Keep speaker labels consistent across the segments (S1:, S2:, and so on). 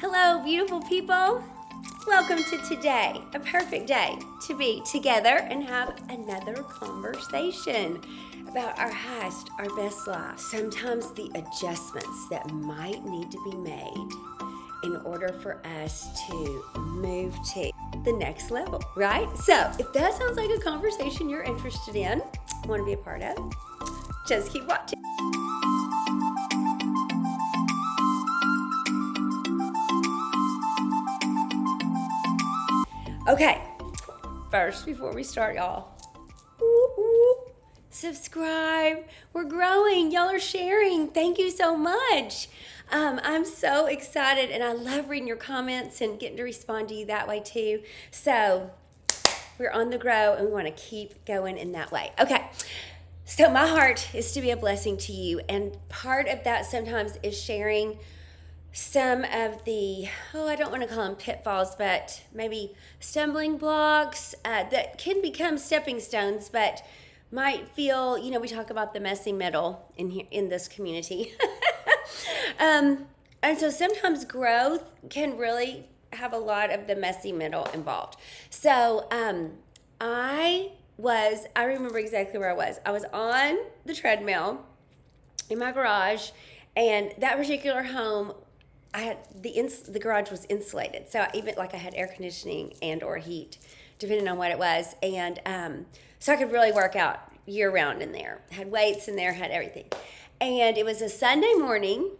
S1: Hello, beautiful people. Welcome to today, a perfect day to be together and have another conversation about our highest, our best life. Sometimes the adjustments that might need to be made in order for us to move to the next level, right? So if that sounds like a conversation you're interested in, want to be a part of, just keep watching. Okay, first, before we start, y'all, subscribe. We're growing. Y'all are sharing. Thank you so much. I'm so excited, and I love reading your comments and getting to respond to you that way too. So we're on the grow, and we want to keep going in that way. Okay, so my heart is to be a blessing to you, and part of that sometimes is sharing some of the, I don't want to call them pitfalls, but maybe stumbling blocks that can become stepping stones, but might feel, we talk about the messy middle in this community. And so sometimes growth can really have a lot of the messy middle involved. So I remember exactly where I was. I was on the treadmill in my garage, and that particular home, I had the garage was insulated, so I had air conditioning and or heat, depending on what it was, and so I could really work out year round in there. Had weights in there, had everything, and it was a Sunday morning.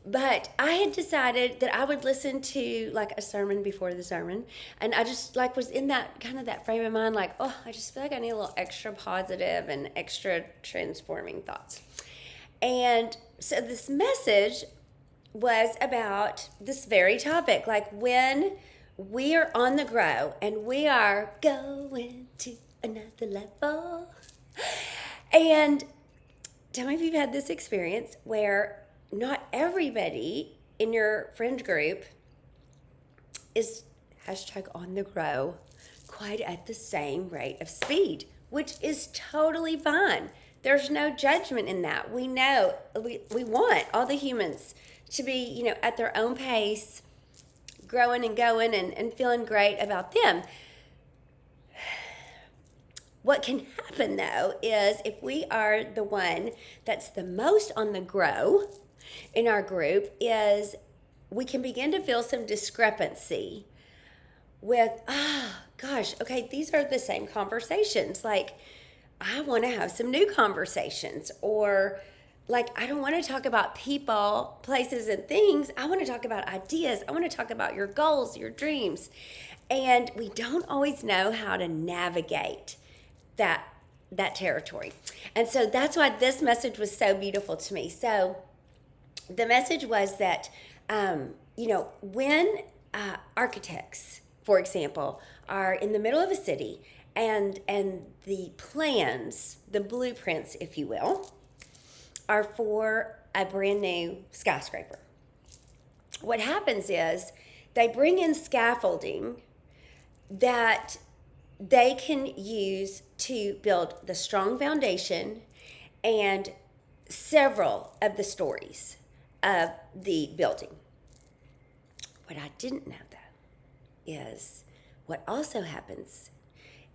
S1: But I had decided that I would listen to a sermon before the sermon, and I just was in that kind of that frame of mind, I just feel like I need a little extra positive and extra transforming thoughts, and so this message was about this very topic, when we are on the grow and we are going to another level. And tell me if you've had this experience where not everybody in your friend group is #on the grow quite at the same rate of speed, which is totally fine. There's no judgment in that. We know we want all the humans to be, at their own pace, growing and going and feeling great about them. What can happen, though, is if we are the one that's the most on the grow in our group, is we can begin to feel some discrepancy with, okay, these are the same conversations. I want to have some new conversations, or I don't want to talk about people, places, and things. I want to talk about ideas. I want to talk about your goals, your dreams. And we don't always know how to navigate that territory. And so that's why this message was so beautiful to me. So the message was that, when architects, for example, are in the middle of a city and the plans, the blueprints, if you will, are for a brand new skyscraper. What happens is they bring in scaffolding that they can use to build the strong foundation and several of the stories of the building. What I didn't know, though, is what also happens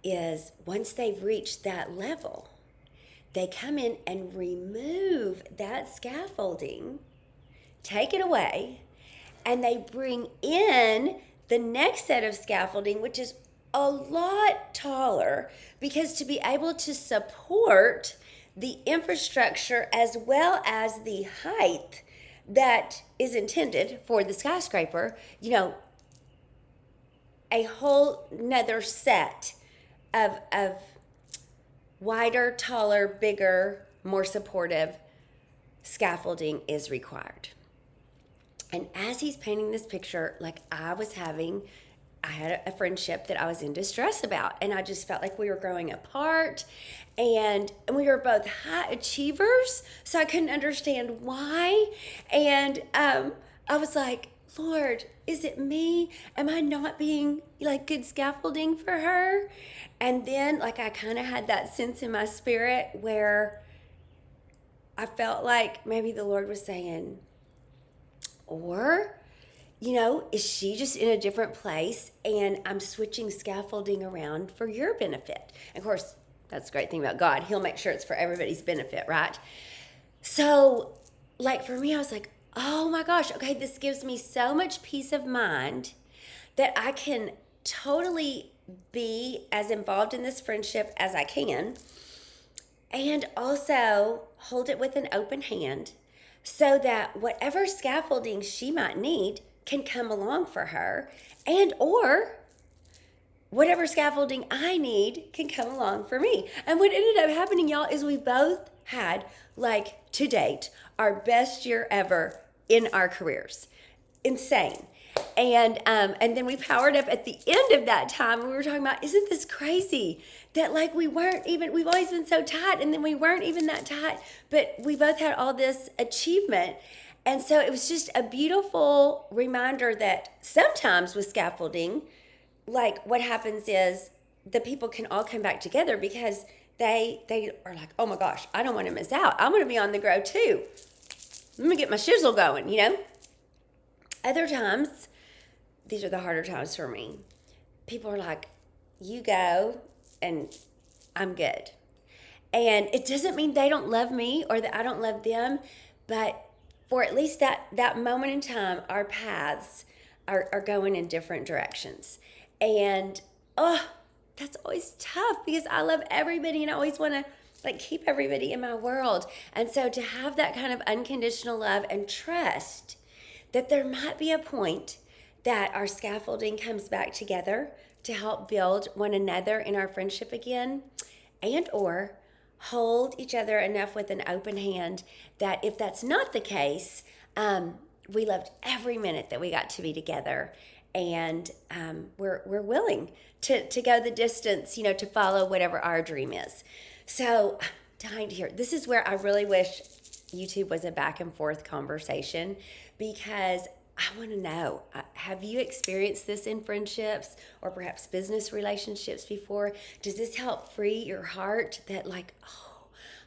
S1: is once they've reached that level, they come in and remove that scaffolding, take it away, and they bring in the next set of scaffolding, which is a lot taller, because to be able to support the infrastructure as well as the height that is intended for the skyscraper, a whole nother set of wider, taller, bigger, more supportive scaffolding is required. And as he's painting this picture, I had a friendship that I was in distress about, and I just felt like we were growing apart, and we were both high achievers, so I couldn't understand why. And I was like, Lord, is it me? Am I not being good scaffolding for her? And then I kind of had that sense in my spirit where I felt like maybe the Lord was saying, or is she just in a different place and I'm switching scaffolding around for your benefit? And of course, that's the great thing about God. He'll make sure it's for everybody's benefit, right? So, like for me, I was like, oh my gosh, okay, this gives me so much peace of mind that I can totally be as involved in this friendship as I can, and also hold it with an open hand so that whatever scaffolding she might need can come along for her, and or whatever scaffolding I need can come along for me. And what ended up happening, y'all, is we both had, like, to date, our best year ever in our careers. Insane. And then we powered up at the end of that time. We were talking about, isn't this crazy that like we've always been so tight, and then we weren't even that tight, but we both had all this achievement. And so it was just a beautiful reminder that sometimes with scaffolding, like what happens is the people can all come back together because they are like, oh my gosh, I don't want to miss out. I want to be on the grow too. Let me get my shizzle going, Other times, these are the harder times for me. People are like, you go and I'm good. And it doesn't mean they don't love me or that I don't love them, but for at least that moment in time, our paths are going in different directions. And, that's always tough because I love everybody and I always want to keep everybody in my world. And so to have that kind of unconditional love and trust that there might be a point that our scaffolding comes back together to help build one another in our friendship again, and or hold each other enough with an open hand that if that's not the case, we loved every minute that we got to be together, and we're willing to go the distance, to follow whatever our dream is. So I'm dying to hear. This is where I really wish YouTube was a back and forth conversation, because I want to know, have you experienced this in friendships or perhaps business relationships before? Does this help free your heart that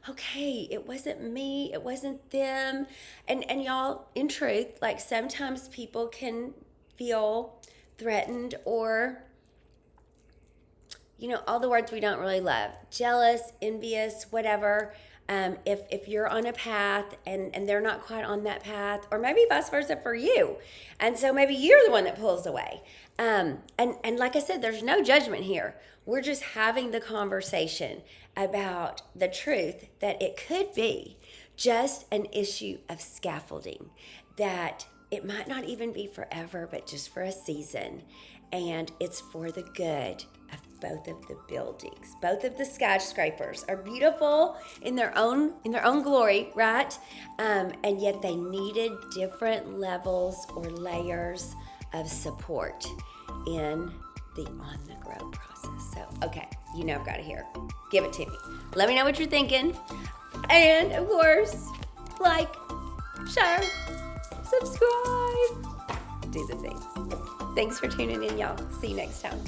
S1: okay, it wasn't me, it wasn't them? And y'all, in truth, sometimes people can feel threatened or, all the words we don't really love, jealous, envious, whatever. If you're on a path and they're not quite on that path, or maybe vice versa for you. And so maybe you're the one that pulls away. And like I said, there's no judgment here. We're just having the conversation about the truth that it could be just an issue of scaffolding, that it might not even be forever, but just for a season. And it's for the good of both of the buildings. Both of the skyscrapers are beautiful in their own glory, right? And yet they needed different levels or layers of support in the on the grow process. So, okay, I've got to hear. Give it to me. Let me know what you're thinking. And of course, share, subscribe, do the things. Thanks for tuning in, y'all. See you next time.